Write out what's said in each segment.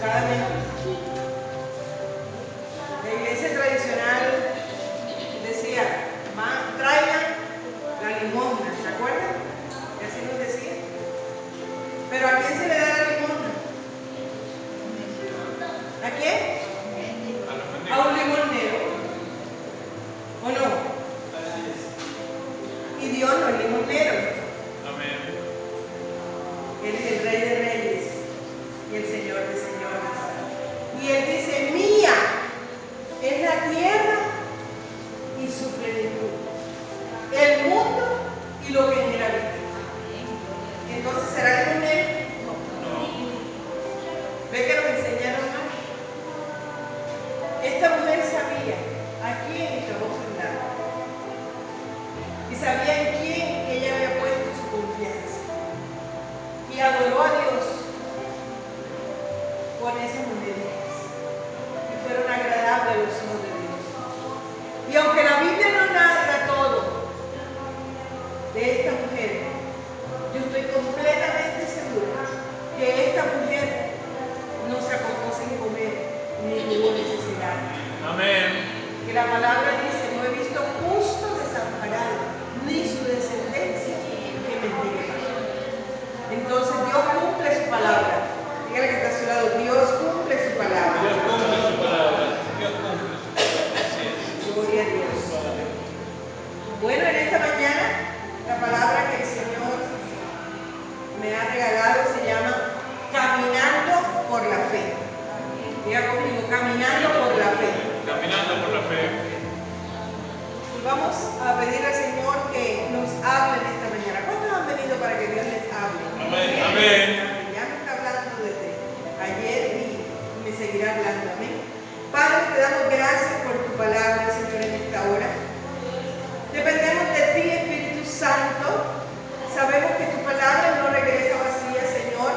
equivocadamente. La iglesia tradicional decía, traigan la limosna, ¿se acuerdan? Que así nos decía. Pero ¿a quién se le da la limosna? ¿A quién? A un limonero. ¿O no? Y Dios no es limonero. Amén. Él es el Rey de Reyes y el Señor de Señores. Y Él dice, mía es la tierra y su plenitud, el mundo y lo que en él habita. Entonces, ¿será limonero? No. ¿Ve que nos enseñaron más? Esta mujer sabía a quién estaba ofrendando y sabía en quién ella había puesto su confianza y adoró a Dios con esas monedas y fueron agradables a los ojos de Dios. Y aunque la Biblia no narra todo de esta mujer, yo estoy completamente segura que esta mujer no se acostó sin comer ni tuvo necesidad. Amén. Que la palabra dice, no he visto justo desamparado, ni su descendencia que mendigue pan. Entonces Dios cumple su palabra. Dígale que está a su lado, Dios cumple su palabra. Dios cumple su palabra. Dios cumple su palabra. Así es. Gloria a Dios. Bueno, en esta mañana la palabra que el Señor me ha regalado se llama caminando por la fe. Diga conmigo, caminando por la fe. Caminando por la fe. Y vamos a pedir al Señor que nos hable en esta mañana. ¿Cuántos han venido para que Dios les hable? Amén. Amén. Ya me está hablando desde ayer y me seguirá hablando. Amén. Padre, te damos gracias por tu palabra, Señor, en esta hora. Dependemos de ti, Espíritu Santo. Sabemos que tu palabra no regresa vacía, Señor,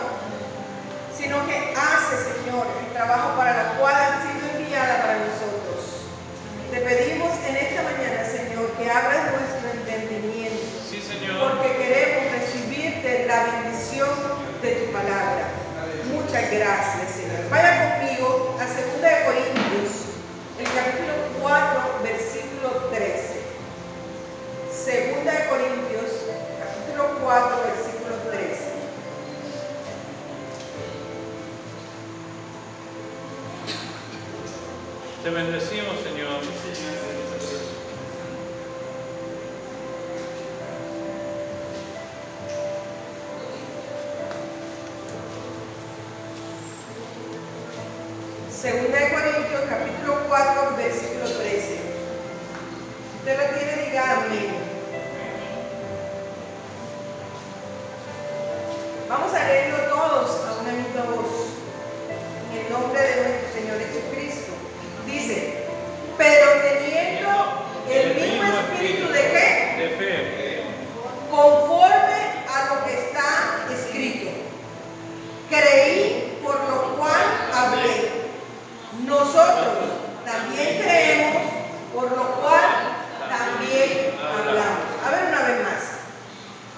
sino que hace, Señor, el trabajo para el cual ha sido enviada para nosotros. Te pedimos en esta mañana, Señor, que abras nuestro entendimiento. Sí, Señor. Porque queremos recibirte la bendición de tu palabra. Muchas gracias, Señor. Vaya conmigo a 2 de Corintios, el capítulo 4, versículo 13. 2 de Corintios, capítulo 4, versículo 13. Te bendecimos, Señor. Segunda de Corintios, capítulo 4, versículo 13. Si usted lo tiene, diga amén. Vamos a leerlo todos a una misma voz. En el nombre de nuestro Señor Jesucristo. Dice, pero teniendo el mismo espíritu de qué? De fe. Conforme a lo que está escrito. Creí, por lo cual hablé. Nosotros también creemos, por lo cual también hablamos. A ver una vez más.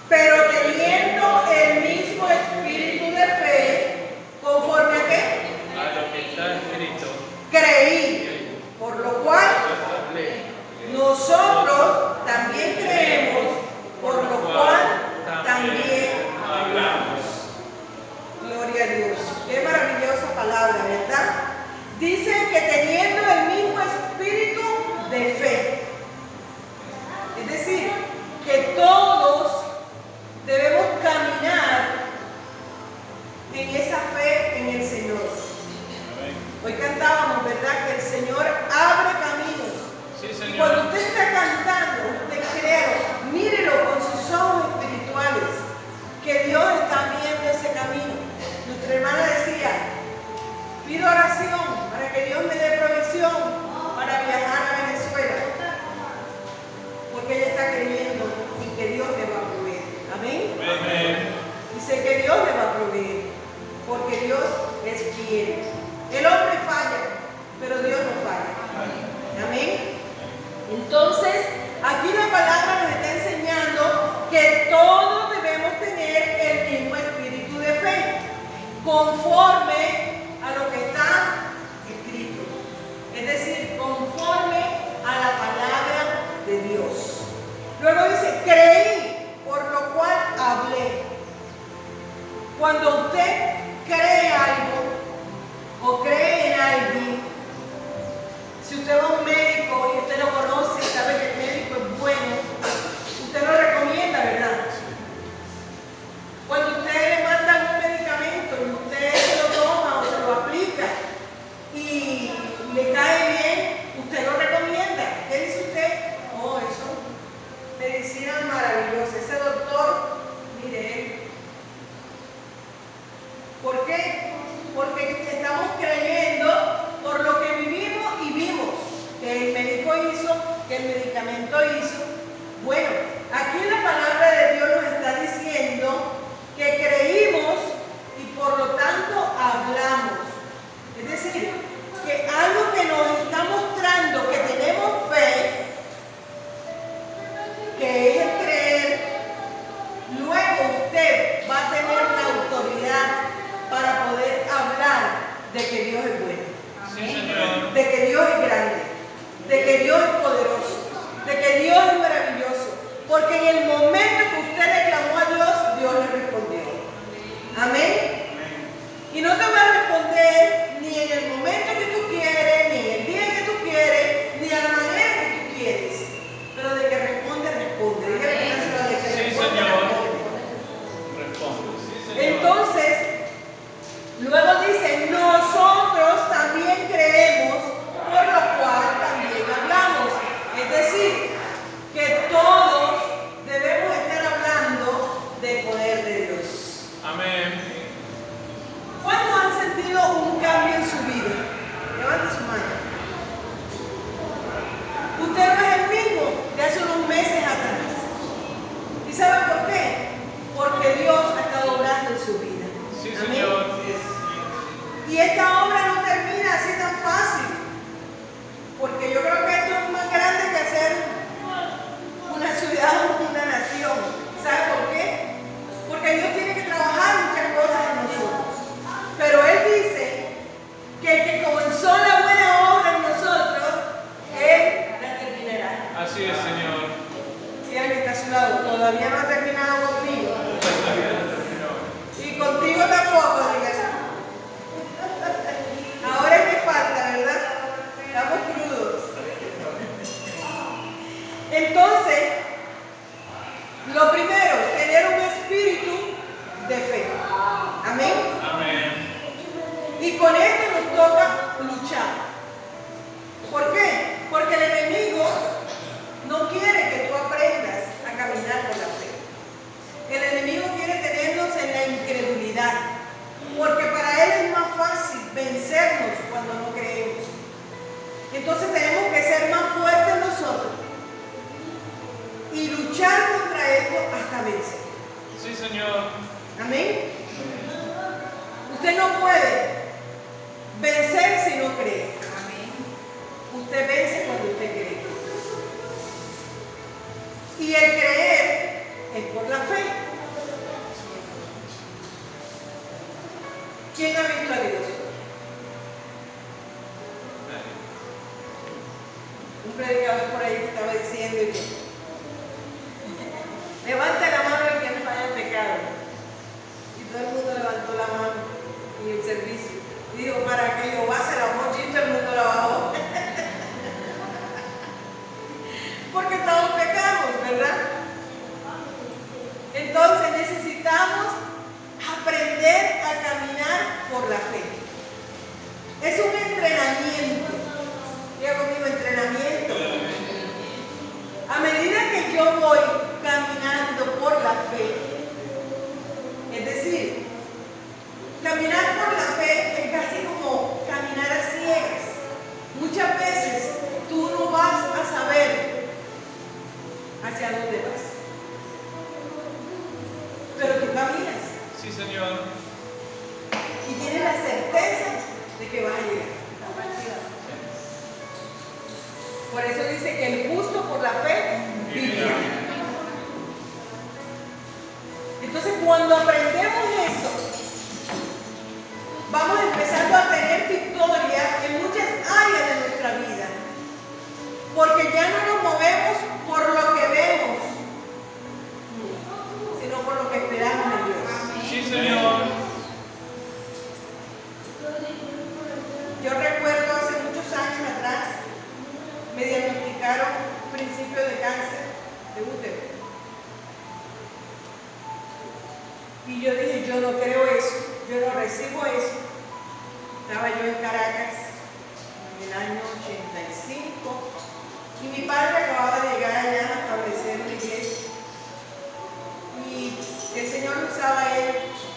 Pero teniendo el mismo espíritu de fe, ¿conforme a qué? A lo que está escrito. Creí, por lo cual nosotros también creemos, por lo cual también hablamos. Gloria a Dios. Qué maravillosa palabra, ¿verdad? Dice que teniendo el mismo espíritu de fe. Es decir, que todos debemos caminar en esa fe en el Señor. Hoy cantábamos, ¿verdad? Que el Señor abre caminos. Sí, Y Señor. cuando usted está cantando, usted créalo, mírelo con sus ojos espirituales, que Dios está viendo ese camino. Nuestra hermana decía, pido oración para que Dios me dé provisión para viajar a Venezuela, porque ella está creyendo en que Dios le va a proveer. Amén. Amén. Dice que Dios le va a proveer, porque Dios es fiel. El hombre falla, pero Dios no falla. Amén. Entonces, aquí la palabra nos está enseñando que todos debemos tener el mismo espíritu de fe, conforme a lo que Cuando usted cree algo o cree en alguien, si usted va a un médico y usted lo conoce y sabe que el médico es bueno, usted lo recomienda, ¿verdad? Cuando usted le manda un medicamento y usted se lo toma o se lo aplica y le cae bien, usted lo recomienda. ¿Qué dice usted? Oh, eso, medicina maravillosa. Ese doctor, mire, ¿por qué? Porque estamos creyendo por lo que vivimos y vimos, que el médico hizo, que el medicamento hizo. Bueno, aquí la palabra de Dios nos está diciendo que creímos y por lo tanto hablamos. Es decir, que algo que nos está mostrando que tenemos fe, que es el creer, luego usted va a tener la autoridad para poder hablar de que Dios es bueno, Sí, Señor. de que Dios es grande, de que Dios es poderoso, de que Dios es maravilloso, porque en el momento que usted le clamó a Dios, Dios le respondió. Amén. Y no te va a responder ni en el momento que tú quieres, ni en el día que tú quieres, ni a la manera que tú quieres, pero de que responde, responde. Dígale que no se lo deje, Sí, responde, Señor. responde. Responde. Sí, Señor. Entonces, luego dice, nosotros también creemos, por lo cual también hablamos. Es decir, que todos debemos estar hablando del poder de Dios. Amén. ¿Cuántos han sentido un cambio en su vida? Levante su mano. Usted no es el mismo de hace unos meses atrás. ¿Y sabe por qué? Porque Dios ha estado obrando en su vida. Sí, Amén. Señor. Y esta obra no termina así tan fácil, porque yo creo que esto es más grande que hacer una ciudad o una nación. ¿Sabe por qué? Porque Dios tiene que trabajar muchas cosas en nosotros. Pero Él dice que el que comenzó la buena obra en nosotros, Él la terminará. Así es, Señor. Y alguien está a su lado, todavía no ha terminado conmigo. Y contigo tampoco, diga. Ahora es que falta, ¿verdad? Estamos crudos. Entonces, lo primero, tener un espíritu de fe. Amén. Amén. Y con esto nos toca luchar. ¿Por qué? Porque el enemigo no quiere que tú aprendas a caminar por la fe. El enemigo quiere tenernos en la incredulidad. Porque para él es más fácil vencernos cuando no creemos. Entonces tenemos que ser más fuertes nosotros y luchar contra esto hasta vencer. Sí, Señor. Amén. Usted no puede vencer si no cree. Usted vence cuando usted cree. Y el creer es por la fe. ¿Quién ha visto a Dios? Un predicador por ahí que estaba diciendo que levante la mano el que no haya pecado. Y todo el mundo levantó la mano en el servicio. Y dijo, para que Jehová se la moche y todo el mundo la bajó. Porque todos pecamos, ¿verdad? Entonces necesitamos aprender a caminar por la fe. Es un entrenamiento. Diga conmigo, entrenamiento. A medida que yo voy caminando por la fe, es decir, caminar por la fe es casi como caminar a ciegas. Muchas veces tú no vas a saber hacia dónde vas, pero tú caminas. Sí, Señor. Y tienes la certeza de que vas a llegar. Por eso dice que el justo por la fe vivirá. Entonces, cuando aprendemos eso, vamos empezando a tener victoria en muchas áreas de nuestra vida. Porque ya no nos movemos por lo que vemos, sino por lo que esperamos en Dios. Sí, Señor. Y yo dije, yo no creo eso, yo no recibo eso. Estaba yo en Caracas en el año 85 y mi padre acababa de llegar allá a establecer una iglesia. Y el Señor lo usaba a él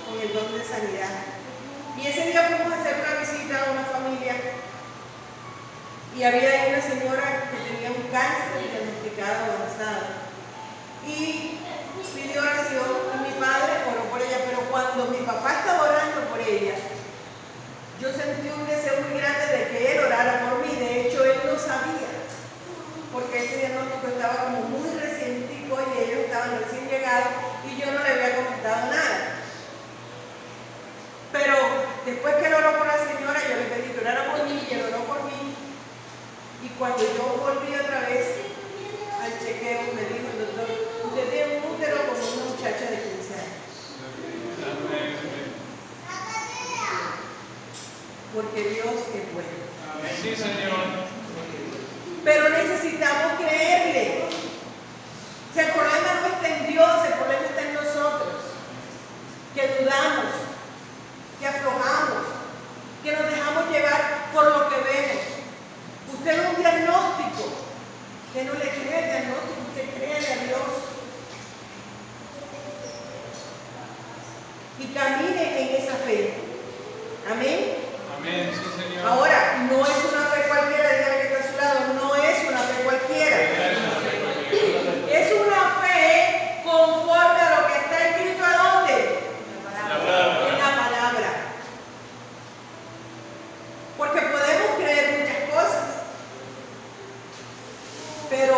con el don de sanidad. Y ese día fuimos a hacer una visita a una familia y había ahí una señora que tenía un cáncer diagnosticado avanzado. Y pidió oración y mi padre oró por ella, pero cuando mi papá estaba orando por ella, yo sentí un deseo muy grande de que él orara por mí. De hecho, él no sabía, porque ese diagnóstico estaba como muy recientico y ellos estaban recién llegados y yo no le había comentado nada. Pero después que él oró por la señora, yo le pedí que orara por mí y él oró por mí. Y cuando yo volví otra vez al chequeo, me dijo el doctor, usted tiene un útero como una muchacha de 15 años. Porque Dios es bueno. Sí, Señor. Pero necesitamos creerle. Si el problema no está en Dios, el problema está en nosotros. Que dudamos, que aflojamos, que nos dejamos llevar por lo que vemos. Usted ve un diagnóstico, que no le cree el diagnóstico, usted cree a Dios. Y camine en esa fe. Amén. Amén, sí, Señor. Ahora, no es una fe cualquiera, dígale que está a su lado, no es una fe cualquiera. Es una fe conforme a lo que está escrito ¿a dónde? En la palabra. Porque podemos creer muchas cosas, pero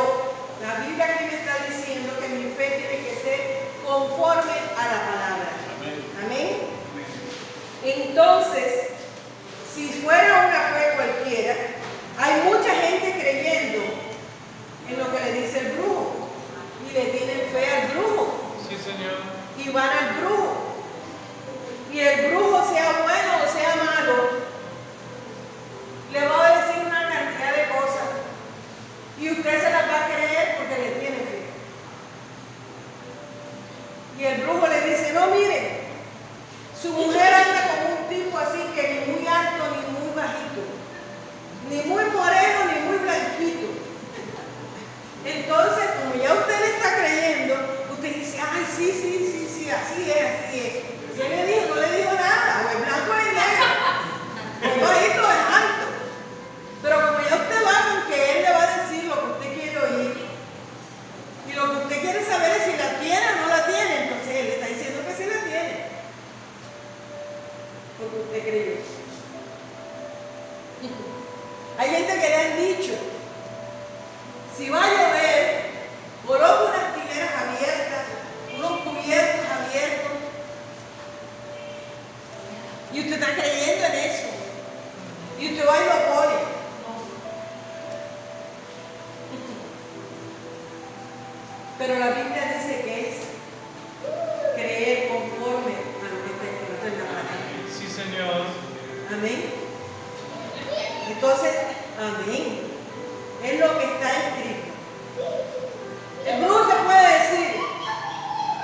la Biblia aquí me está diciendo que mi fe tiene que ser conforme a la palabra. Amén. Entonces, si fuera una fe cualquiera, hay mucha gente creyendo en lo que le dice el brujo y le tienen fe al brujo. Sí, Señor. Y van al brujo. Y el brujo, sea bueno o sea malo, le va a decir una cantidad de cosas y usted se las va a creer porque le tiene fe. Y el brujo le dice, no, mire, su mujer anda como un tipo así que ni muy alto ni muy bajito, ni muy moreno ni muy blanquito. Entonces, como ya usted le está creyendo, usted dice, ay, sí, así es. ¿Qué le dijo? No le dijo nada, o es blanco o es negro, o es bajito o es alto. Pero como ya usted va con que él le va a decir lo que usted quiere oír, y lo que usted quiere saber es si la tiene o no la tiene, entonces él le está diciendo que sí la tiene. Porque usted creyó. Hay gente que le han dicho, si va a llover, coloca unas tijeras abiertas, unos cubiertos abiertos, y usted está creyendo en eso, y usted va y lo pone. Pero la Biblia dice que es creer conforme a lo que está escrito en la palabra. Sí, Señor. Amén. Entonces, amén. Es lo que está escrito. El brujo te puede decir,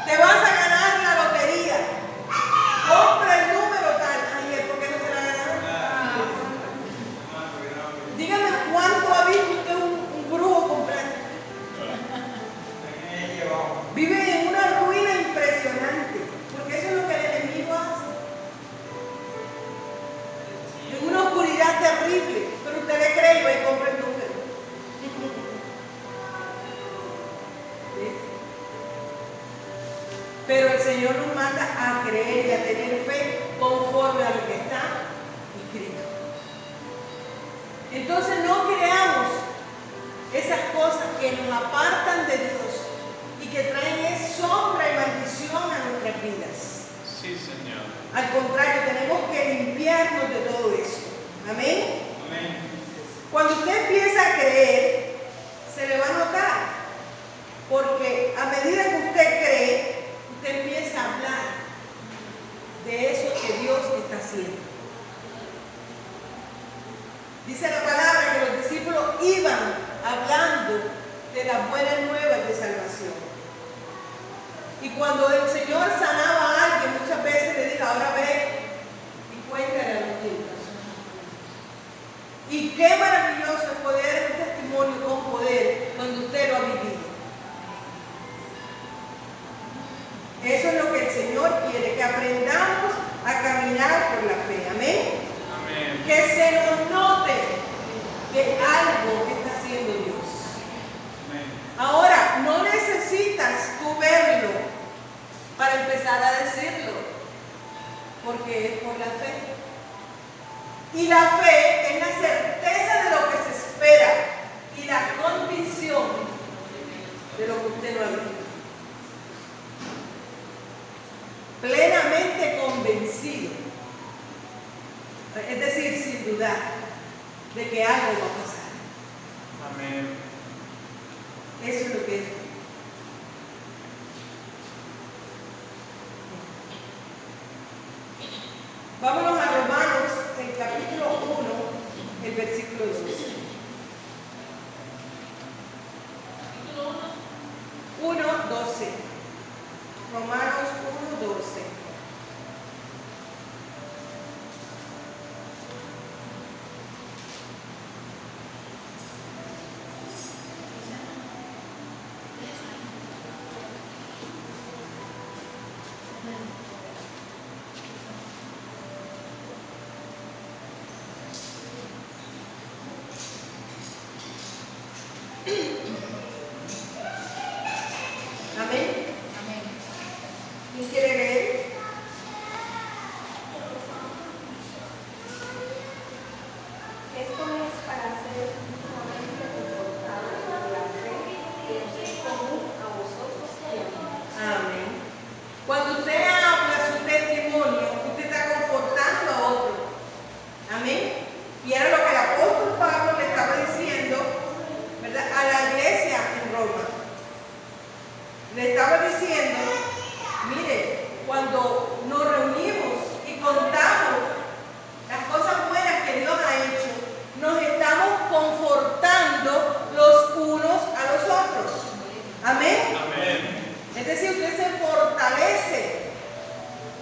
te vas a ganar la lotería. Compra el número tal. Ay, ¿por qué no se la ganaron? Dígame cuánto ha visto usted un brujo comprar. Vive en una ruina impresionante, porque eso es lo que el enemigo hace. En una oscuridad terrible, pero usted le cree y va y compra el número. ¿Sí? Pero el Señor nos manda a creer y a tener fe conforme a lo que está escrito. Entonces no creamos esas cosas que nos apartan de Dios y que traen sombra y maldición a nuestras vidas. Sí, Señor. Al contrario, tenemos que limpiarnos de todo eso. Amén. Amén. Cuando usted empieza a creer, se le va a notar. Porque a medida que usted cree, usted empieza a hablar de eso que Dios está haciendo. Dice la palabra que los discípulos iban hablando de las buenas nuevas de salvación. Y cuando el Señor sanaba a alguien, aprendamos a caminar por la fe. Amén. Amén. Que se nos note de algo que está haciendo Dios. Amén. Ahora, no necesitas tú verlo para empezar a decirlo, porque es por la fe. Y la fe es la certeza de lo que se espera y la convicción de lo que usted no ha visto. Plenamente convencido, es decir, sin dudar de que algo va a pasar. Amén. Eso es lo que es. Vámonos a Romanos, el capítulo 1, el versículo 12. 1:12. Romanos 1:12. Amén. ¿Quién quiere leer? Esto es para ser mutuamente confortados por la fe que os es común a vosotros y a mí. Amén. Cuando usted habla su testimonio, usted está confortando a otro. Amén. Y era lo que el apóstol Pablo le estaba diciendo, ¿verdad?, a la iglesia en Roma. Le estaba diciendo, mire, cuando nos reunimos y contamos las cosas buenas que Dios ha hecho, nos estamos confortando los unos a los otros. Amén. Amén. Es decir, usted se fortalece,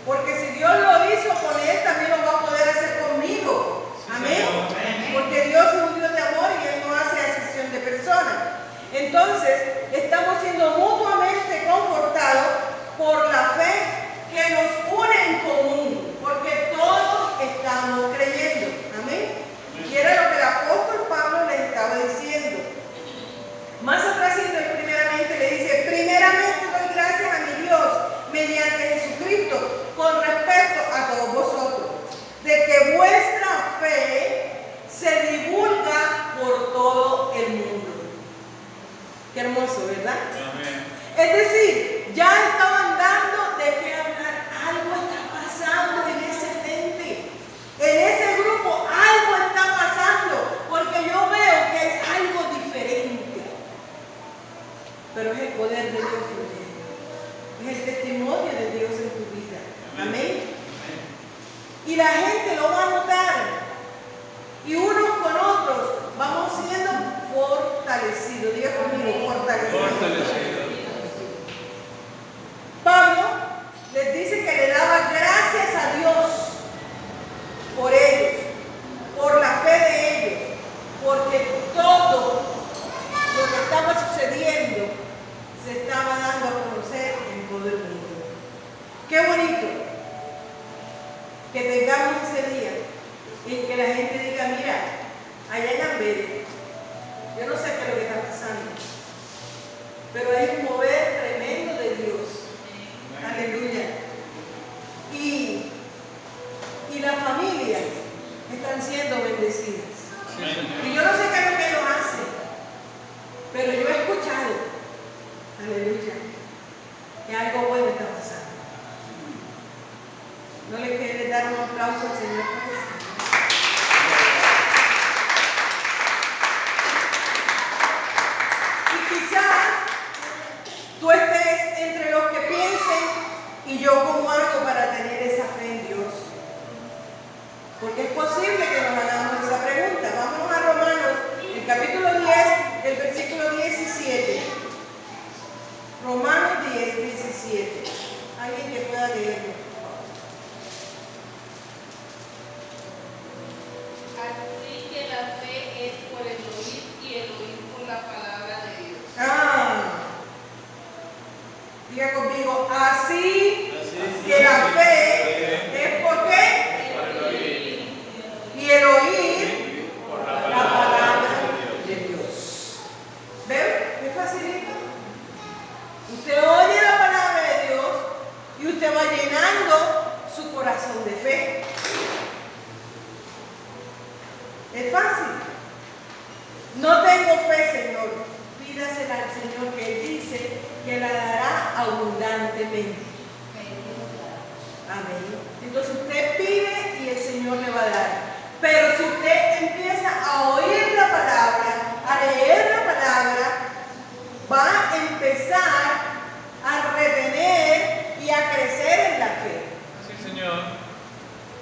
porque si Dios lo hizo con él, también lo va a poder hacer conmigo. Amén. Porque Dios es un Dios de amor y Él no hace excepción de personas. Entonces, estamos siendo mutuamente confortados por la fe que nos une en común, porque todos estamos creyendo. Amén. Y era lo que el apóstol Pablo les estaba diciendo. Más atrás, primeramente le dice, primeramente doy gracias a mi Dios mediante Jesucristo con respecto a todos vosotros, de que vuestra fe se divulga por todo el mundo. Qué hermoso, ¿verdad? Amén. Es decir, ya estaban dando de qué hablar. Algo está pasando en ese ente, en ese grupo, algo está pasando, porque yo veo que hay algo diferente. Pero es el poder de Dios fluyendo, es el testimonio de Dios en tu vida. Amén. Y la gente lo va a notar. Y unos con otros vamos siendo fortalecidos. Diga conmigo, fortalecidos. Fortalecido. Pablo les dice que le daba gracias a Dios por ellos, por la fe de ellos, porque todo lo que estaba sucediendo se estaba dando a conocer en todo el mundo. Qué bonito que tengamos ese día y que la gente diga, mira, allá en Amberes, yo no sé qué es lo que está pasando, pero hay un mover tremendo de Dios. Aleluya. Y las familias están siendo bendecidas. Y yo no sé qué es lo que ellos hacen, pero yo he escuchado, aleluya, que algo bueno está pasando. ¿No le quiere dar un aplauso al Señor por eso? Y quizás tú estés entre los que piensen, ¿y yo cómo hago para tener esa fe en Dios? Porque es posible que nos hagamos esa pregunta. Vamos a Romanos, el capítulo 10, el versículo 17. Romanos 10, 17. Alguien que pueda leerlo. Así que la fe es por el oír y el oír por la palabra de Dios. Diga conmigo, así que la fe entrenando su corazón de fe. Es fácil. No tengo fe, Señor. Pídasela al Señor, que Él dice que la dará abundantemente. Amén. Entonces usted pide y el Señor le va a dar. Pero si usted empieza a oír la palabra, a leer la palabra, va a empezar a retener y a crecer en la fe. Sí, Señor.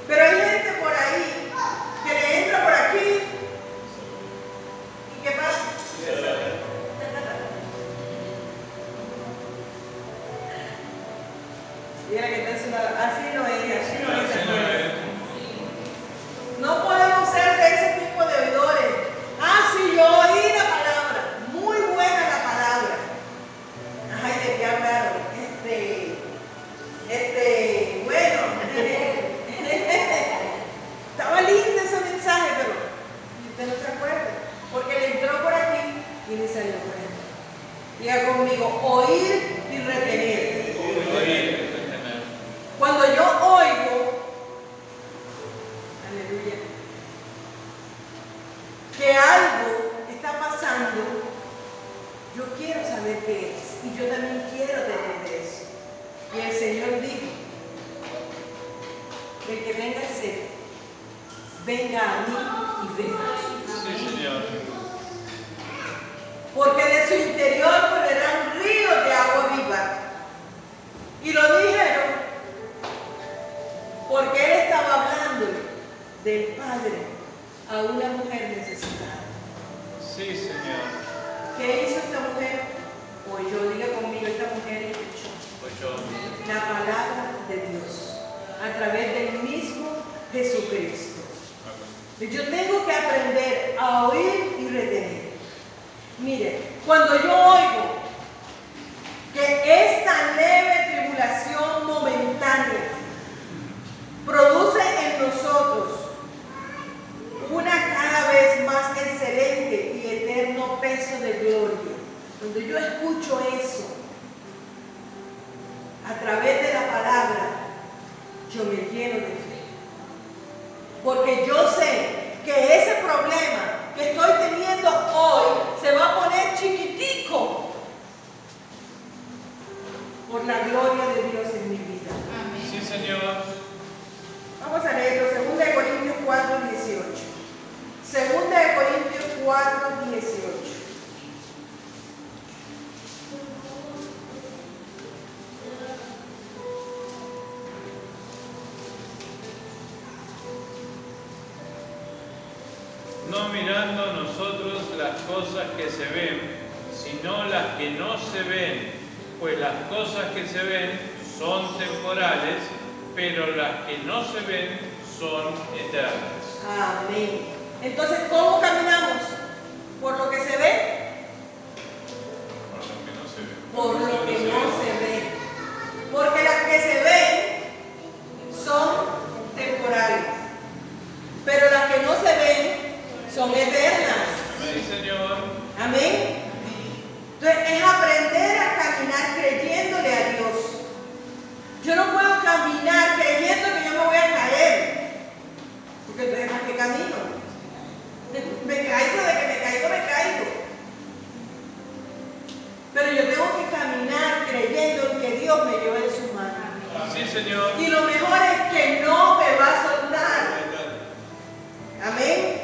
Pero hay gente por ahí que le entra por aquí y ¿qué pasa? Mira que está haciendo, así no es, así no es. Así no es. No podemos ser de ese tipo de oidores. Ah, sí, yo oí la palabra, muy buena la palabra. Ay, ¿de qué hablaron? Bueno, estaba lindo ese mensaje, pero usted no se acuerda, porque le entró por aquí y le salió por aquí. Diga conmigo, oír y retener. Oír. Cuando yo oigo, aleluya, que algo está pasando, yo quiero saber qué es y yo también quiero tener de eso. Y el Señor dijo, el que venga a ser, venga a mí y venga. Sí, Señor. Porque de su interior correrán ríos de agua viva. Y lo dijeron porque Él estaba hablando del Padre a una mujer necesitada. Sí, Señor. ¿Qué hizo esta mujer? Pues yo, diga conmigo, esta mujer escuchó Pues yo. la palabra de Dios a través del mismo Jesucristo. Yo tengo que aprender a oír y retener. Mire, cuando yo oigo que esta leve tribulación momentánea produce en nosotros una cada vez más excelente y eterno peso de gloria. Cuando yo escucho eso a través de la palabra, yo me lleno de fe. Porque yo sé que ese problema que estoy teniendo hoy se va a poner chiquitico por la gloria de Dios en mi vida. Sí, Señor. Vamos a leerlo, 2 Corintios 4, 18. 2 Corintios 4, 18. No mirando nosotros las cosas que se ven, sino las que no se ven, pues las cosas que se ven son temporales, pero las que no se ven son eternas. Amén. Entonces, ¿cómo caminamos? ¿Por lo que se ve? Por lo que no se ve. Por lo que no se ve. Porque las que se ven son temporales, pero las que no se ven son eternas. Sí, Señor. Amén. Entonces es aprender a caminar creyéndole a Dios. Yo no puedo caminar creyendo que yo me voy a caer, porque entonces ¿para qué camino? Me caigo, de que me caigo, me caigo. Pero yo tengo que caminar creyendo en que Dios me lleva en sus manos. Sí, Señor. Y lo mejor es que no me va a soltar. Amén.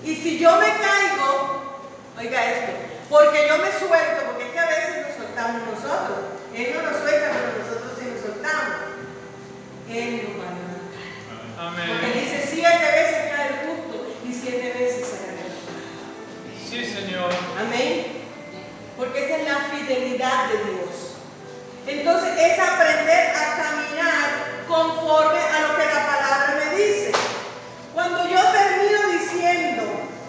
Y si yo me caigo, oiga esto, porque yo me suelto, porque es que a veces nos soltamos nosotros. Él no nos suelta, pero nosotros sí nos soltamos. Él nos va a levantar. Porque Amén. dice 7 veces cae el justo y 7 veces será levantado. Sí, Señor. Amén. Porque esa es la fidelidad de Dios. Entonces es aprender a caminar conforme a lo que la palabra me dice. Cuando yo termino diciendo,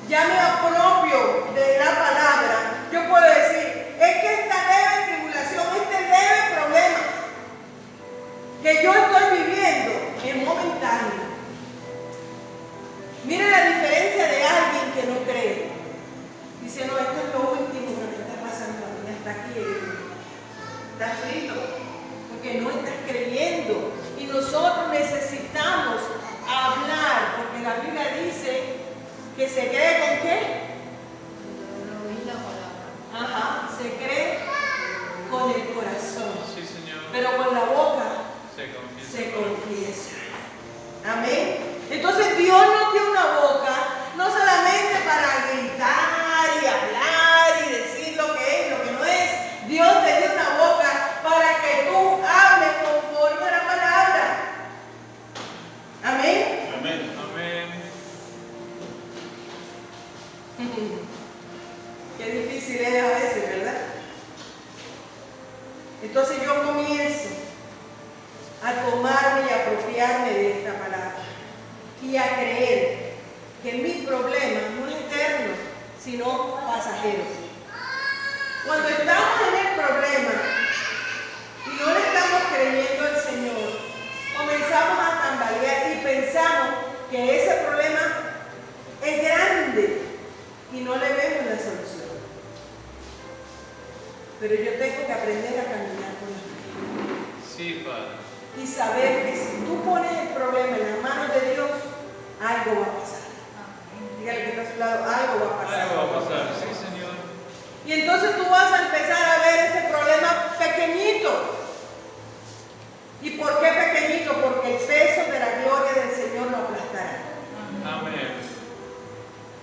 ya me apropio de la palabra, yo puedo decir, es que esta leve tribulación, este leve problema que yo estoy viviendo es momentáneo. Mire la diferencia de alguien que no cree. Dice, no, esto es lo último que me está pasando a mí, hasta aquí. Está frito. Porque que no estás creyendo. Y nosotros necesitamos hablar, porque la Biblia dice que se cree con qué. Ajá, se cree con el corazón, Sí, Señor. pero con la boca Se se confiesa. Amén. Entonces Dios nos dio una boca, no solamente para gritar y hablar y decir lo que es y lo que no es. Dios te dio una boca para que tú hables conforme a la palabra. Amén. Amén. Amén. Qué difícil es a veces, ¿verdad? Entonces yo comienzo a tomarme y apropiarme de esta palabra y a creer que mi problema no es eterno, sino pasajero. Cuando estamos en el problema y no le estamos creyendo al Señor, comenzamos a tambalear y pensamos que ese problema es grande y no le vemos la solución. Pero yo tengo que aprender a caminar con la fe. Sí, Padre. Y saber que si tú pones el problema en las manos de Dios, algo va a pasar. Dígale que está a su lado, algo va a pasar. Algo va a pasar. Sí, Señor. Y entonces tú vas a empezar a ver ese problema pequeñito. ¿Y por qué pequeñito? Porque el peso de la gloria del Señor lo aplastará. Amén.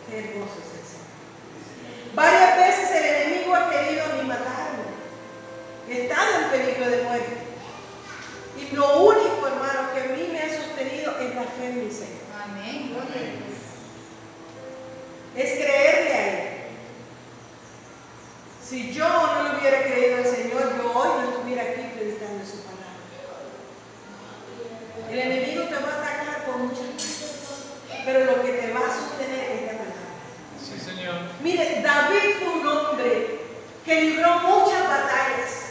Qué hermoso es el Señor. Varias veces el enemigo ha querido a mí matarme. He estado en peligro de muerte. Y lo único, hermano, que a mí me ha sostenido es la fe en mi Señor. Amén. Gloria a Dios. Es creerle a Él. Si yo no le hubiera creído al Señor, yo hoy no estuviera aquí predicando su palabra. El enemigo te va a atacar con muchas cosas, pero lo que te va a sostener es la palabra. Sí, Señor. Mire, David fue un hombre que libró muchas batallas.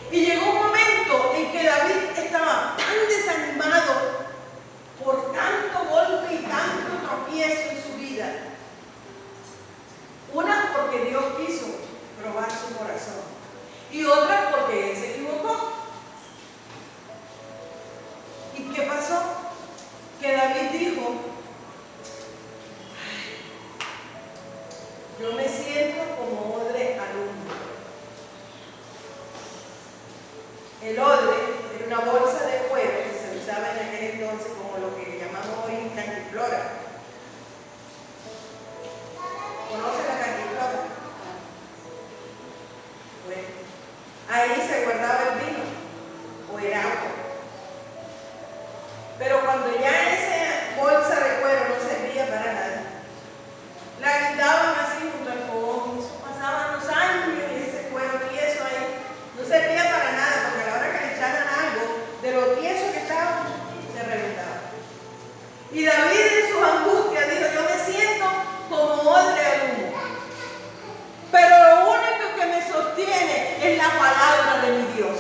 Y llegó un momento en que David estaba tan desanimado por tanto golpe y tanto tropiezo en su vida. Una porque Dios quiso probar su corazón y otra porque él se equivocó. ¿Y qué pasó? Que David dijo: yo me siento como odre al humo. El odre era una bolsa de cuero que se usaba en aquel entonces como lo que llamamos hoy cantimplora. ¿Conoce la cantimplora? Bueno, ahí se guardaba el vino o el agua. Pero cuando ya esa bolsa de cuero no servía para nada, la guindaban así junto al fogón, y eso pasaban los años y ese cuero tieso ahí no servía para nada, porque a la hora que le echaran algo, de lo tieso que estaba, se reventaba. Y David en sus angustias dijo: yo me siento como odre al humo. Pero lo único que me sostiene es la palabra de mi Dios.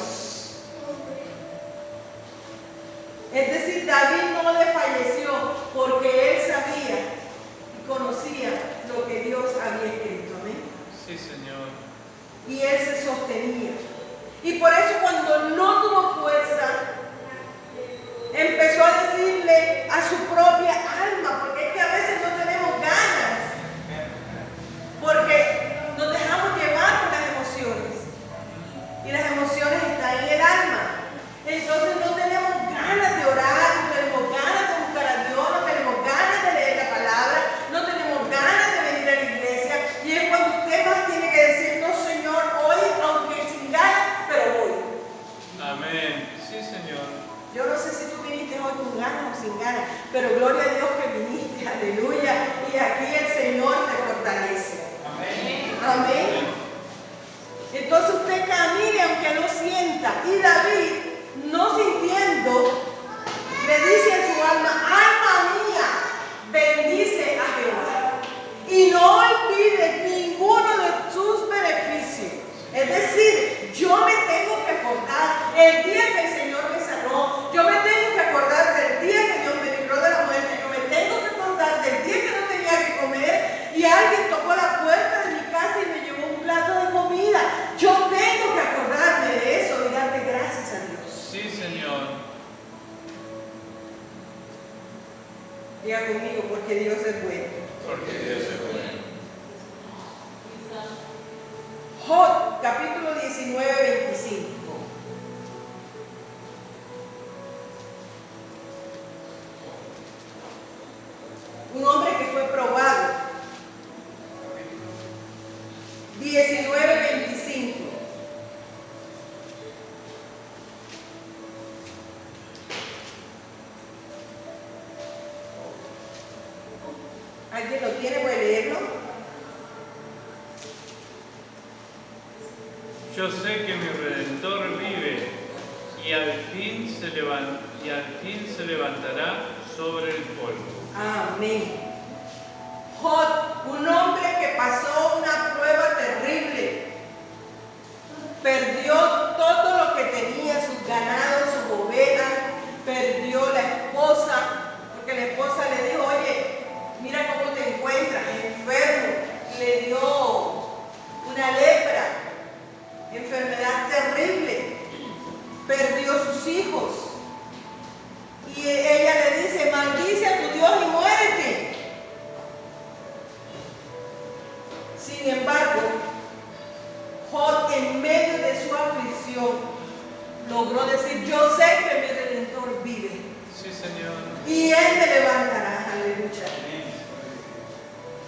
Es decir, David no desfalleció porque él sabía y conocía lo que Dios había escrito. Amén. Sí, Señor. Y él se sostenía. Y por eso cuando no tuvo fuerza, empezó a decirle a su propia alma, porque es que a veces no tenemos ganas, porque nos dejamos llevar por las emociones. Y las emociones están en el alma. Entonces no tenemos ganas de orar, no tenemos ganas de buscar a Dios, no tenemos ganas de leer la palabra, no tenemos ganas de venir a la iglesia. Y es cuando usted más tiene que decir: no, Señor, hoy, aunque sin ganas, pero voy. Amén. Sí, Señor. Yo no sé si tú viniste hoy con ganas o sin ganas, pero gloria a Dios que viniste, aleluya. Y aquí el Señor te fortalece. Amén. Amén. Entonces usted camine aunque no sienta. Y David, no sintiendo, le dice a su alma: alma mía, bendice a Jehová y no olvide ninguno de sus beneficios. Es decir, yo me tengo que acordar el día que el Señor me sanó, yo me tengo que acordar del día que Dios me libró de la muerte, yo me tengo que acordar del día que no tenía que comer y alguien tocó la puerta de mi casa y me llevó un plato de comida. Yo tengo que acordarme de eso y darle gracias a Diga conmigo, porque Dios es bueno. Porque Dios es bueno. Job, capítulo 19, 25. Un hombre que fue probado. 19, 25. ¿Alguien lo tiene? ¿Puede leerlo? Yo sé que mi Redentor vive y al fin se levantará sobre el polvo. Amén. Job, un hombre que pasó una prueba terrible. Perdió todo lo que tenía, sus ganados, sus ovejas. Perdió la esposa, porque la esposa le dijo, oye, mira cómo te encuentras, enfermo. Le dio una lepra, enfermedad terrible. Perdió sus hijos. Y ella le dice, maldice a tu Dios y muérete. Sin embargo, Job, en medio de su aflicción, logró decir, yo sé que mi Redentor vive. Sí, Señor. Y Él me levantará. Aleluya.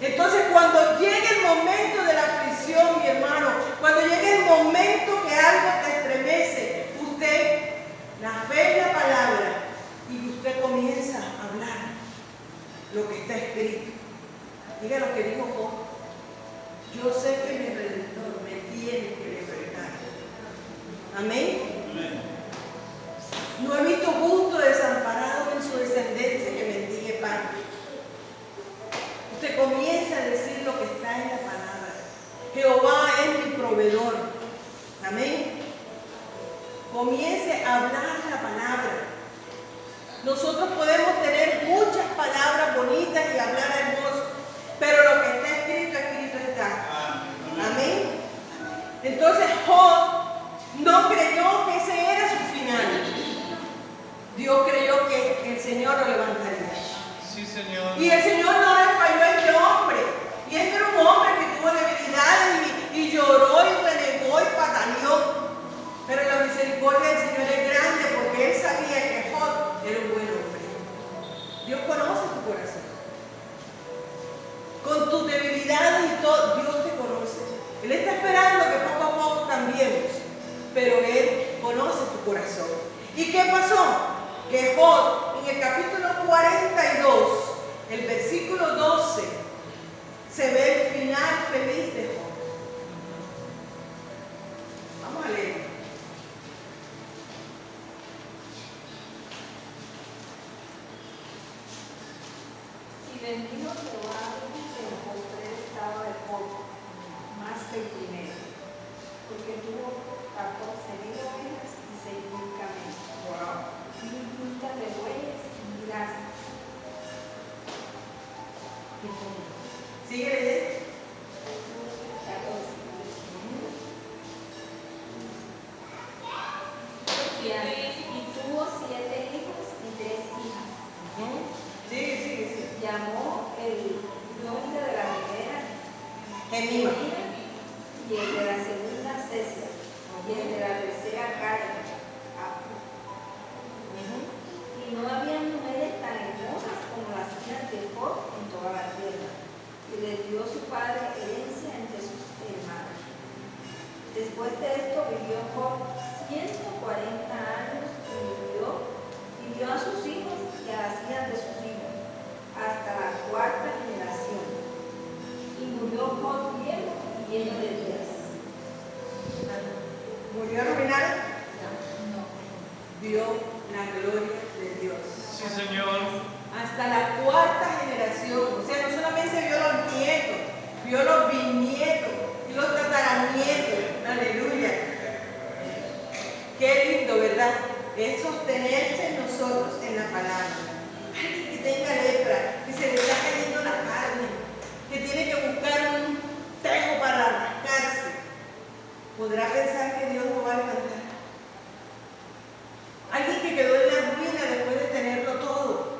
Entonces, cuando llegue el momento de la aflicción, mi hermano, cuando llegue el momento que algo te estremece, usted, la fe en la palabra, y usted comienza a hablar lo que está escrito. Diga lo que dijo Job. Yo sé que mi Redentor me tiene que levantar. Amén. No he visto justo desamparado en su descendencia que mendigue pan. Usted comienza a decir lo que está en la palabra. Jehová es mi proveedor. Amén. Comience a hablar la palabra. Nosotros podemos tener muchas palabras bonitas y hablar hermoso, pero lo que está escrito, escrito está. Amén. Entonces Job no creyó que ese era su final. Dios creyó que el Señor lo levantaría. Sí, Señor. Y el Señor no le falló a este hombre. Y este era un hombre que tuvo debilidades y lloró y renegó y pataleó. Pero la misericordia del Señor es grande porque Él sabía que Job era un buen hombre. Dios conoce tu corazón. Con tus debilidades y todo, Dios te conoce. Él está esperando que poco a poco cambiemos. Pero Él conoce tu corazón. ¿Y qué pasó? Que Job, en el capítulo 42, el versículo 12, se ve el final feliz de Job. Vamos a leer. Y bendijo Jehová el postrer estado de Job, más que el primero, porque tuvo 14,000 ovejas y 6,000 camellos. Wow. Y puntas de bueyes y 1,000 asnos. Sigue leyendo. 14. Y tuvo 7 hijos y 3 hijas. Sigue. Llamó el nombre de la primera Gemima. y el de la segunda César y el de la tercera Karen. Y no había mujeres tan hermosas como las hijas de Job en toda la tierra. Y le dio su padre herencia entre sus hermanos. Después de esto vivió Job 140 años y dio a sus hijos y a las hijas de sus hijos hasta la 4ª generación. Y murió Job viejo y lleno de días. ¿Murió arruinado? No. Vio la gloria de Dios. Sí, Señor. Hasta la 4ª generación. O sea, no solamente vio los nietos, vio los bisnietos y los tataranietos. Aleluya. Qué lindo, ¿verdad? Es sostenerse en nosotros en la palabra. Alguien que tenga lepra, que se le está cayendo la carne, que tiene que buscar un tejo para rascarse, podrá pensar que Dios no va a levantar. Alguien que quedó en la ruina después de tenerlo todo.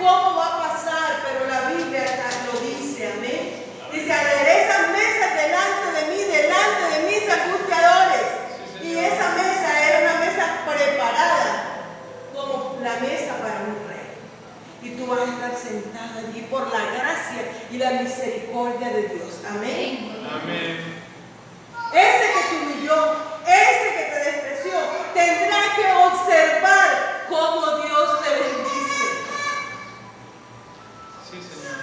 cómo va a pasar, pero la Biblia lo dice, amén. Dice, aderezan mesas delante de mis angustiadores. Y esa mesa era una mesa preparada como la mesa para un rey. Y tú vas a estar sentada allí por la gracia y la misericordia de Dios. Amén. Amén. Ese que te humilló, ese que te despreció, tendrá que observar cómo Dios te bendice. Sí, Señor.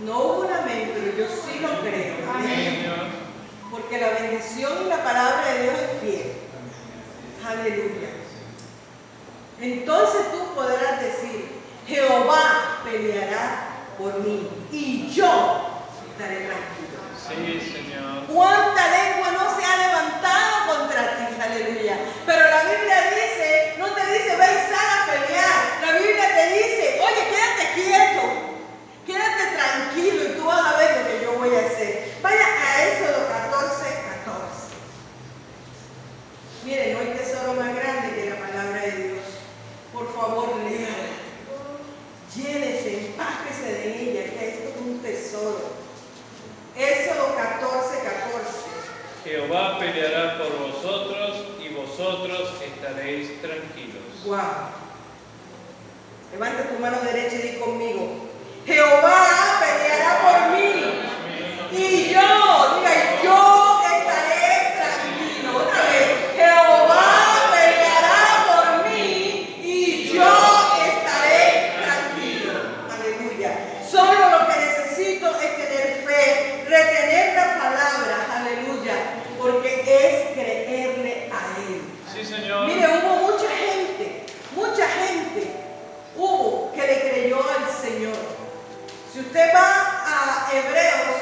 No hubo un amén, pero yo sí lo creo. Amén. Señor. Porque la bendición y la palabra de Dios es fiel. Aleluya. Entonces tú podrás decir, Jehová peleará por mí y yo estaré tranquilo. Sí, Señor. ¿Cuánta lengua no se ha levantado contra ti? Aleluya. Pero la Biblia dice, no te dice, ve y sal a pelear. La Biblia te dice, oye, quédate quieto, quédate tranquilo y tú vas a ver lo que yo voy a hacer. Vaya a Éxodo 14:14. Miren, no hay tesoro más grande que la palabra de Dios. Por favor, léala. Llénese, empáquese de ella, que esto es un tesoro. Éxodo 14:14. Jehová peleará por vosotros y vosotros estaréis tranquilos. Wow. Levanta tu mano derecha y di conmigo, Jehová peleará por mí y yo, diga, yo estaré tranquilo. Otra vez, Jehová peleará por mí y yo estaré tranquilo. Aleluya. Solo lo que necesito es tener fe, retener la palabra, aleluya, porque es creerle a Él. Sí, Señor. Mire, hubo mucha gente hubo que le creyó al Señor. Si usted va a Hebreos,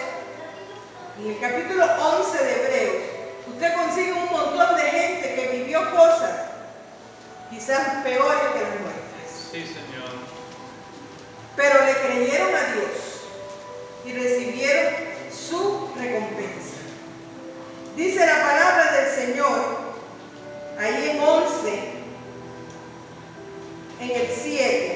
en el capítulo 11 de Hebreos, usted consigue un montón de gente que vivió cosas quizás peores que las nuestras. Sí, Señor. Pero le creyeron a Dios y recibieron su recompensa. Dice la palabra del Señor, ahí en 11, en el 6.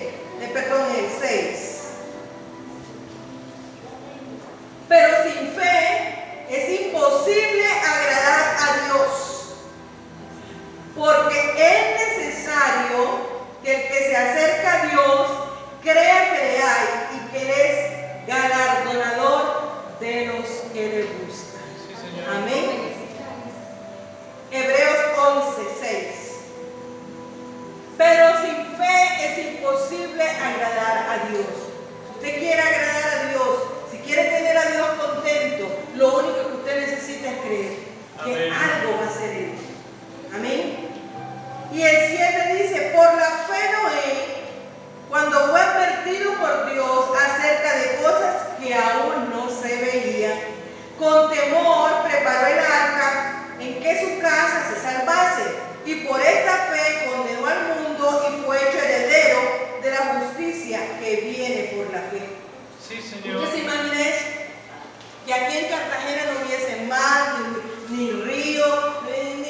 Pero sin fe es imposible agradar a Dios, porque es necesario que el que se acerca a Dios crea que le hay y que Él es galardonador de los que le buscan. Sí, Señor. Amén. Hebreos 11:6. Pero sin fe es imposible agradar a Dios. Si usted quiere agradar a Dios, si quiere tener a Dios contento, lo único que usted necesita es creer que Amén. algo va a ser Él. Amén. Y el 7 dice, por la fe Noé, cuando fue advertido por Dios acerca de cosas que aún no se veían, con temor preparó el arca en que su casa se salvase, y por esta fe condenó al mundo y fue hecho heredero de la justicia que viene por la fe. Sí, Señor. ¿Usted se imagina eso? Que aquí en Cartagena no hubiese mar, ni río,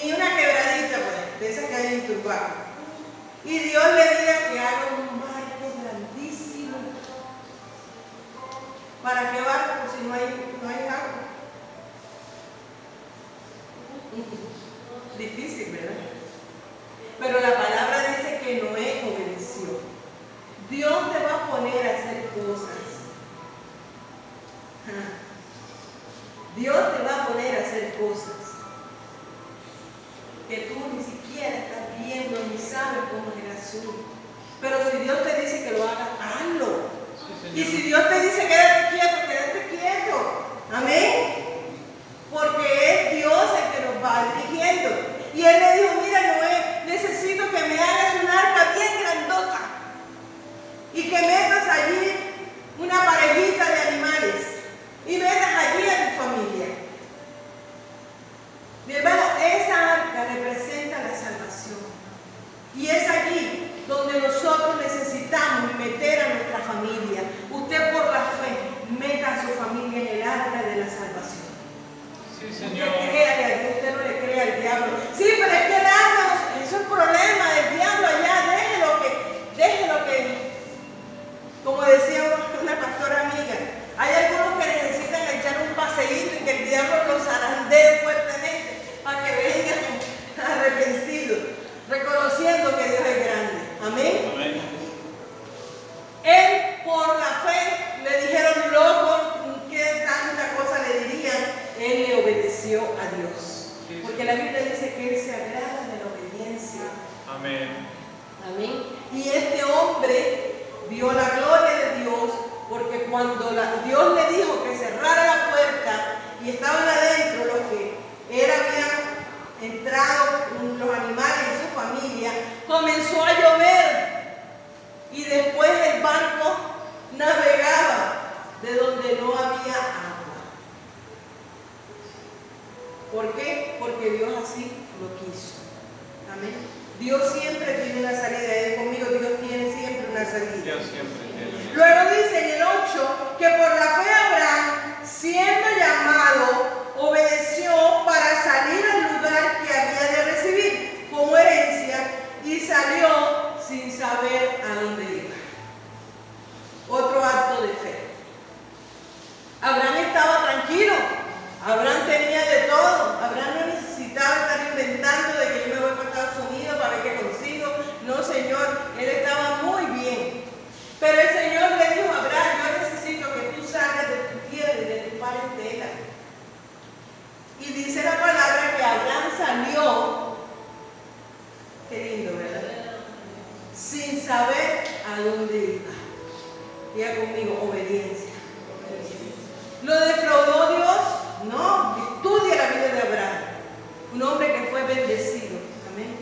ni una quebradita, pues, de esas que hay en Turbaco. Y Dios le diga que haga un barco grandísimo. ¿Para qué barco? Pues si no hay agua. Difícil, ¿verdad? Pero la palabra dice que Noé obedeció. Dios te va a poner a hacer cosas. Dios te va a poner a hacer cosas que tú ni siquiera estás viendo ni sabes cómo es el asunto. Pero si Dios te dice que lo hagas, hazlo. Sí, Y Señor. si Dios te dice quédate quieto. Amén. Porque es Dios el que nos va dirigiendo. Y Él le dijo, mira Noé, necesito que me hagas un arca bien grandota y que metas allí una parejita de animales y metas allí a tu familia. Mi hermano, esa arca representa la salvación. Y es allí donde nosotros necesitamos meter a nuestra familia. Usted por la fe meta a su familia en el arca de la salvación. Sí, Usted Señor. créale a Dios, usted no le cree al diablo. Sí, pero es que el arca, eso es un problema del diablo allá. Déjelo que diablo los zarandee fuertemente para que vengan arrepentidos, reconociendo que Dios es grande. Amén. Amén. Él, por la fe, le dijeron loco, qué tanta cosa le dirían. Él le obedeció a Dios. Porque la Biblia dice que Él se agrada de la obediencia. Amén. Amén. Y este hombre vio la gloria de Dios, porque cuando Dios le dijo que cerrara la puerta y estaban adentro los que él había entrado, los animales y su familia, comenzó a llover y después el barco navegaba de donde no había agua. ¿Por qué? Porque Dios así lo quiso. Amén. Dios siempre tiene una salida. Conmigo Dios tiene siempre una salida. Dios siempre tiene. Luego dice en el 8 que por la fe Abraham, siendo llamado, obedeció para salir al lugar que había de recibir como herencia y salió sin saber a dónde iba. Otro acto de fe. Abraham estaba tranquilo. Abraham tenía de todo. Abraham no necesitaba estar inventando de que yo me voy para Estados Unidos para ver qué consigo. No, Señor, él estaba muy bien. Pero el Señor le dijo a Abraham, yo necesito que tú salgas de tu tierra y de tu parentela. Y dice la palabra que Abraham salió, qué lindo, ¿verdad? Sin saber a dónde iba. Diga conmigo, obediencia. ¿Lo defraudó Dios? No, estudia la vida de Abraham. Un hombre que fue bendecido. Amén.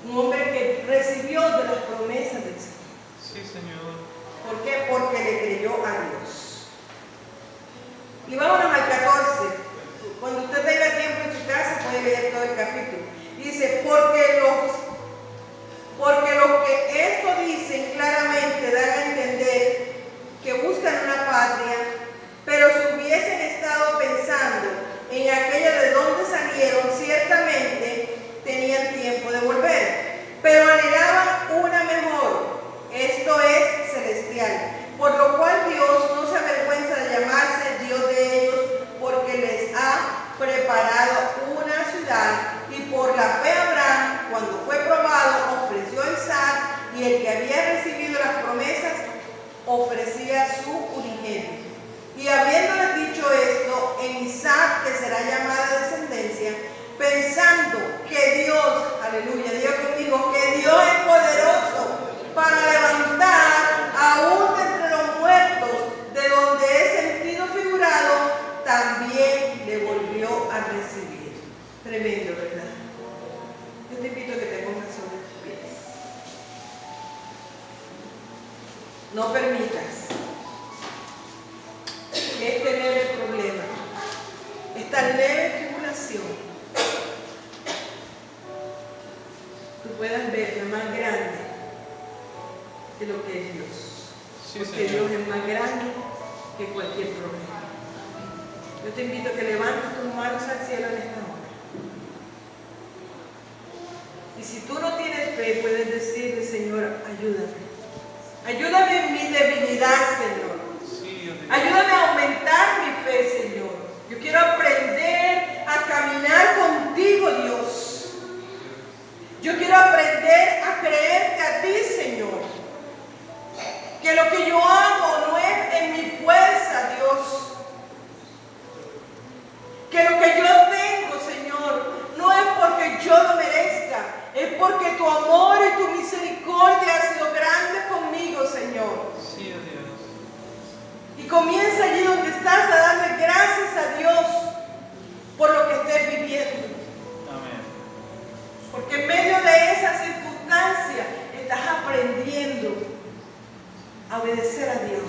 Un hombre que recibió de las promesas del Señor. Sí, Señor. ¿Por qué? Porque le creyó a Dios. Y vámonos al 14. Cuando usted tenga tiempo en su casa puede leer todo el capítulo. Dice, porque los que esto dicen claramente dan a entender que buscan una patria, pero si hubiesen estado pensando en aquella de donde salieron, ciertamente tenían tiempo de volver, pero anhelaban una mejor, esto es celestial, por lo cual Dios no se avergüenza de llamarse Dios de ellos, porque les ha preparado una ciudad. Y por la fe Abraham, cuando fue probado, ofreció a Isaac, y el que había recibido las promesas ofrecía su unigénito. Y habiéndoles dicho esto, en Isaac, que será llamada descendencia, pensando que Dios, aleluya, diga conmigo, que Dios es poderoso para levantar aún de entre los muertos, de donde es sentido figurado, también le volvió a recibir. Tremendo, ¿verdad? Yo te invito a que te pongas sobre tus pies. No permitas que este leve problema, esta leve tribulación, tú puedas ver la más grande de lo que es Dios. Sí, Porque Señor. Dios es más grande que cualquier problema. Yo te invito a que levantes tus manos al cielo en esta hora. Y si tú no tienes fe, puedes decirle, Señor, ayúdame. Ayúdame en mi debilidad, Señor. Sí, Dios mío. Ayúdame a aumentar mi fe, Señor. Yo quiero aprender a caminar contigo, Dios. Yo quiero aprender a creerte a ti, Señor. Que lo que yo hago no es en mi fuerza, Dios. Que lo que yo tengo, Señor, no es porque yo lo merezca, es porque tu amor y tu misericordia ha sido grande conmigo, Señor. Sí, Dios. Y comienza allí donde estás a darle gracias a Dios por lo que estés viviendo. Amén. Porque en medio de esa circunstancia estás aprendiendo a obedecer a Dios.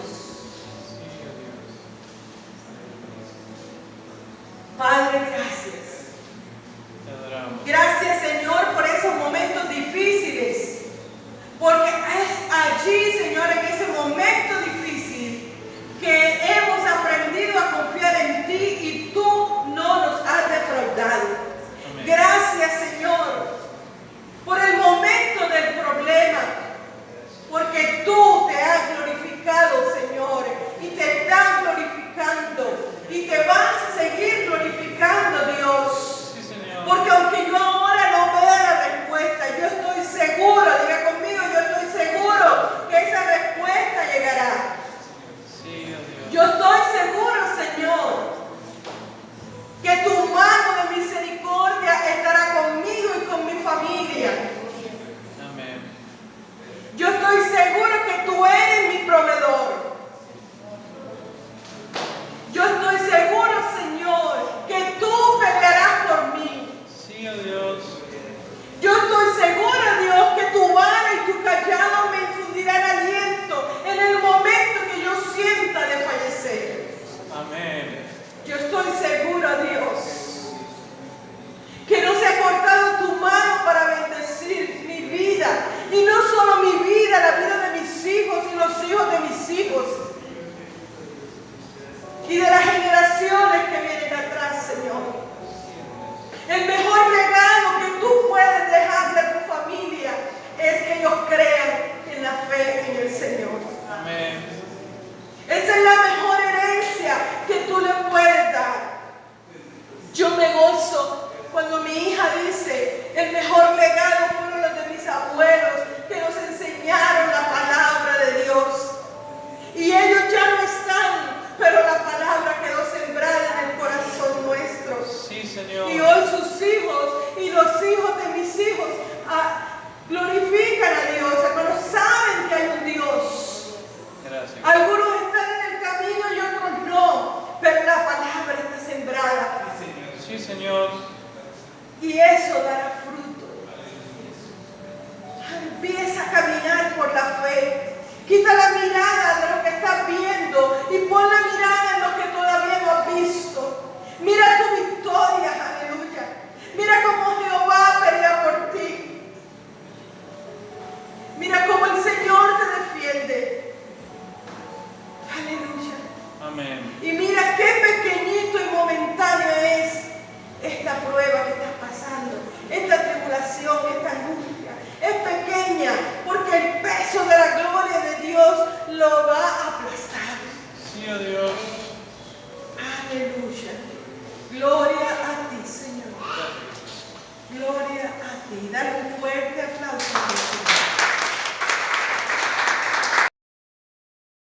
Sí, Dios. Padre, gracias. Te adoramos. Gracias, Señor, por esos momentos difíciles. Porque es allí, Señor, en ese momento difícil que hemos aprendido a confiar en ti y tú no nos has defraudado. Amén. Gracias, Señor, por el momento del problema. Porque tú te has glorificado, Señor. El mejor legado fueron los de mis abuelos, que nos enseñaron la palabra de Dios. Y ellos ya no están, pero la palabra quedó sembrada en el corazón nuestro. Sí, Señor. Y hoy sus hijos y los hijos de mis hijos glorifican a Dios, hermanos, saben que hay un Dios. Gracias. Algunos están en el camino y otros no, pero la palabra está sembrada. Sí, Señor. Y eso dará fruto. Empieza a caminar por la fe. Quita la mirada de lo que estás viendo y pon la mirada en lo que todavía no has visto. Mira tu victoria, aleluya. Mira cómo Jehová pelea por ti. Mira cómo el Señor te defiende. Aleluya. Amén. Y mira qué pequeñito y momentáneo es esta prueba que estás pasando, esta tribulación, esta angustia. Es pequeña porque el peso de la gloria de Dios lo va a aplastar. Sí, oh Dios. Aleluya. Gloria a ti, Señor. Gloria a ti. Dale un fuerte aplauso.